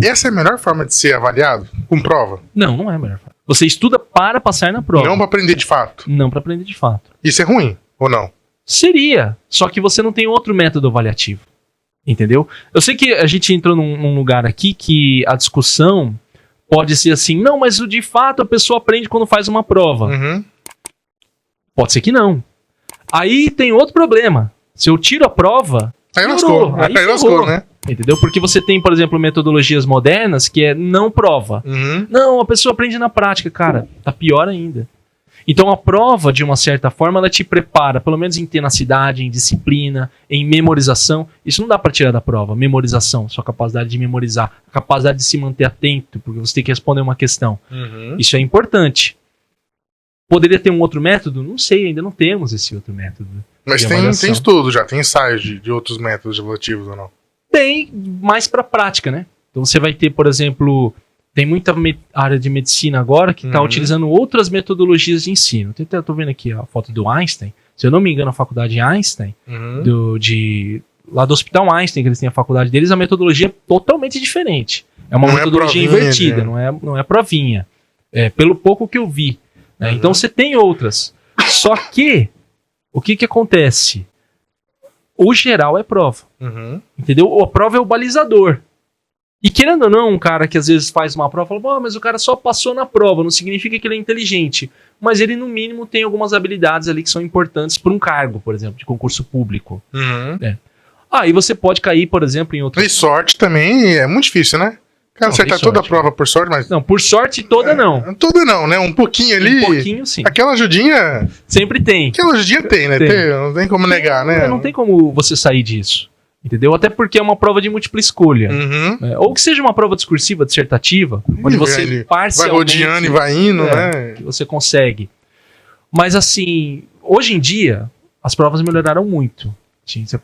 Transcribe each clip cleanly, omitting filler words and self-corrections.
Essa é a melhor forma de ser avaliado? Com prova? Não, não é a melhor forma. Você estuda para passar na prova. Não para aprender de fato? Não para aprender de fato. Isso é ruim, ou não? Seria, só que você não tem outro método avaliativo. Entendeu? Eu sei que a gente entrou num lugar aqui que a discussão pode ser assim, não, mas de fato a pessoa aprende quando faz uma prova. Uhum. Pode ser que não. Aí tem outro problema. Se eu tiro a prova, aí lascou, né? Entendeu? Porque você tem, por exemplo, metodologias modernas que é não prova. Uhum. Não, a pessoa aprende na prática. Cara, tá pior ainda. Então a prova, de uma certa forma, ela te prepara, pelo menos em tenacidade, em disciplina, em memorização. Isso não dá pra tirar da prova, memorização, sua capacidade de memorizar, a capacidade de se manter atento, porque você tem que responder uma questão. Uhum. Isso é importante. Poderia ter um outro método? Não sei, ainda não temos esse outro método. Mas tem estudo já, tem ensaios de outros métodos avaliativos ou não? Tem, mais pra prática, né? Então você vai ter, por exemplo... Tem muita área de medicina agora que está utilizando outras metodologias de ensino. Estou vendo aqui a foto do Einstein. Se eu não me engano, a faculdade Einstein, lá do Hospital Einstein, que eles têm a faculdade deles, a metodologia é totalmente diferente. É uma metodologia invertida, não é provinha. Pelo pouco que eu vi. Né? Então você tem outras. Só que, o que acontece? O geral é prova. Entendeu? A prova é o balizador. E querendo ou não, um cara que às vezes faz uma prova fala, mas o cara só passou na prova, não significa que ele é inteligente. Mas ele, no mínimo, tem algumas habilidades ali que são importantes para um cargo, por exemplo, de concurso público. Aí você pode cair, por exemplo, em outro... E sorte também é muito difícil, né? Cara, acertar toda a prova por sorte, mas... Não, por sorte toda não. Toda não, né? Um pouquinho ali... Um pouquinho, sim. Aquela ajudinha... Sempre tem. Aquela ajudinha tem, né? Não tem como negar, né? Não tem como você sair disso. Entendeu? Até porque é uma prova de múltipla escolha. Ou que seja uma prova discursiva, dissertativa, onde você parcialmente... Vai rodeando e vai indo, né? Que você consegue. Mas assim, hoje em dia, as provas melhoraram muito.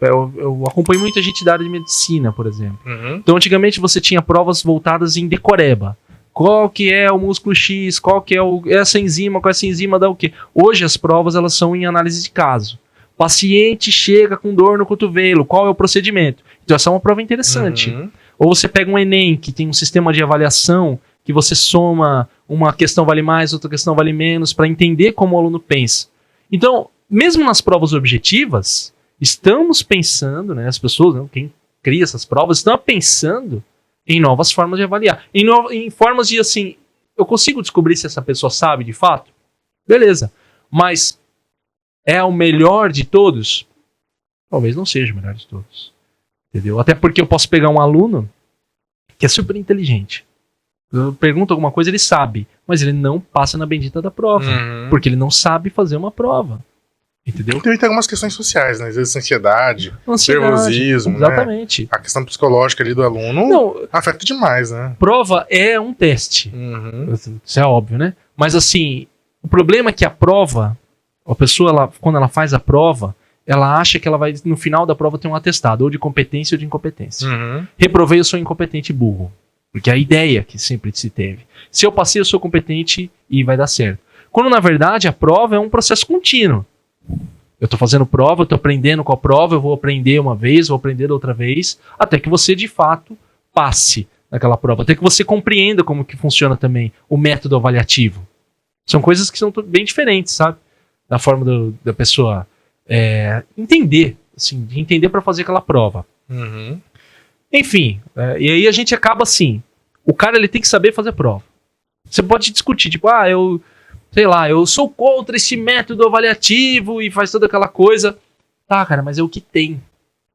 Eu acompanho muita gente da área de medicina, por exemplo. Então, antigamente você tinha provas voltadas em decoreba. Qual que é o músculo X, qual que é essa enzima, qual essa enzima dá o quê? Hoje as provas elas são em análise de caso. Paciente chega com dor no cotovelo, qual é o procedimento? Então essa é uma prova interessante. Ou você pega um Enem, que tem um sistema de avaliação, que você soma, uma questão vale mais, outra questão vale menos, para entender como o aluno pensa. Então, mesmo nas provas objetivas, estamos pensando, né, as pessoas, né, quem cria essas provas, estão pensando em novas formas de avaliar. Em formas de, assim, eu consigo descobrir se essa pessoa sabe de fato? Beleza. Mas... é o melhor de todos? Talvez não seja o melhor de todos. Entendeu? Até porque eu posso pegar um aluno que é super inteligente. Eu pergunto alguma coisa, ele sabe. Mas ele não passa na bendita da prova. Porque ele não sabe fazer uma prova. Entendeu? Então tem algumas questões sociais, né? Às vezes ansiedade, nervosismo. Exatamente. Né? A questão psicológica ali do aluno afeta demais, né? Prova é um teste. Isso é óbvio, né? Mas assim, o problema é que a prova... A pessoa, quando ela faz a prova, ela acha que ela vai, no final da prova, ter um atestado, ou de competência ou de incompetência. Reprovei, eu sou incompetente burro. Porque é a ideia que sempre se teve. Se eu passei, eu sou competente e vai dar certo. Quando, na verdade, a prova é um processo contínuo. Eu estou fazendo prova, eu estou aprendendo com a prova, eu vou aprender uma vez, vou aprender outra vez, até que você, de fato, passe naquela prova. Até que você compreenda como que funciona também o método avaliativo. São coisas que são bem diferentes, sabe? Da forma da pessoa entender, assim, de entender para fazer aquela prova. Enfim, e aí a gente acaba assim, o cara ele tem que saber fazer prova. Você pode discutir, tipo, eu sou contra esse método avaliativo e faz toda aquela coisa. Tá, cara, mas é o que tem.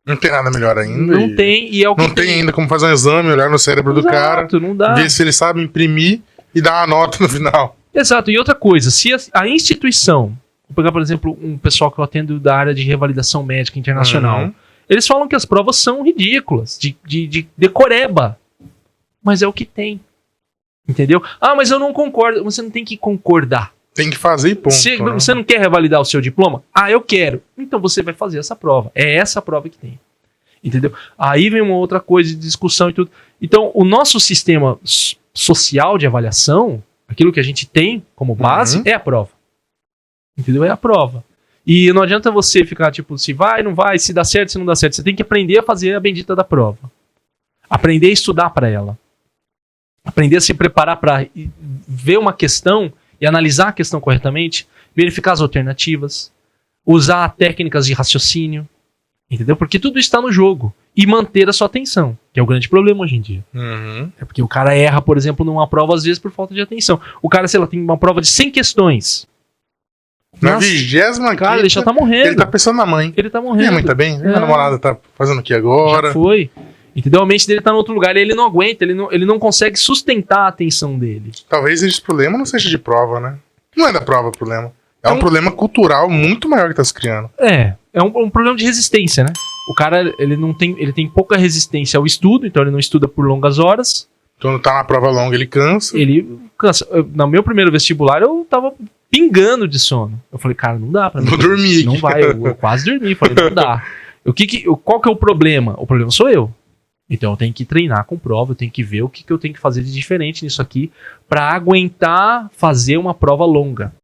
Não tem nada melhor ainda. Não tem, e é o que tem. Não tem ainda como fazer um exame, olhar no cérebro do cara, não dá. Ver se ele sabe imprimir e dar uma nota no final. Exato, e outra coisa, se a instituição... Vou pegar, por exemplo, um pessoal que eu atendo da área de revalidação médica internacional. Eles falam que as provas são ridículas, de decoreba. Mas é o que tem. Entendeu? Mas eu não concordo. Você não tem que concordar. Tem que fazer e ponto. Você não quer revalidar o seu diploma? Eu quero. Então você vai fazer essa prova. É essa prova que tem. Entendeu? Aí vem uma outra coisa de discussão e tudo. Então, o nosso sistema social de avaliação, aquilo que a gente tem como base, é a prova. Entendeu? É a prova. E não adianta você ficar tipo, se vai, não vai, se dá certo, se não dá certo. Você tem que aprender a fazer a bendita da prova. Aprender a estudar para ela. aprender a se preparar para ver uma questão e analisar a questão corretamente, verificar as alternativas, usar técnicas de raciocínio, entendeu? Porque tudo está no jogo. E manter a sua atenção, que é o grande problema hoje em dia. É porque o cara erra, por exemplo, numa prova, às vezes, por falta de atenção. O cara, sei lá, tem uma prova de 100 questões. Na 20ª, cara, ele já tá morrendo. Ele tá pensando na mãe. Ele tá morrendo. Minha mãe tá bem? Minha namorada tá fazendo o que agora? Já foi. Entendeu? A mente dele tá em outro lugar e ele não aguenta, ele não consegue sustentar a atenção dele. Talvez esse problema não seja de prova, né? Não é da prova o problema. É um problema cultural muito maior que tá se criando. É um problema de resistência, né? O cara, ele tem pouca resistência ao estudo, então ele não estuda por longas horas. Quando tá na prova longa, ele cansa. No meu primeiro vestibular, eu tava pingando de sono. Eu falei, cara, não dá pra mim. Vou dormir. Não vai, eu quase dormi. Falei, não dá. Qual que é o problema? O problema sou eu. Então eu tenho que treinar com prova, eu tenho que ver o que eu tenho que fazer de diferente nisso aqui pra aguentar fazer uma prova longa.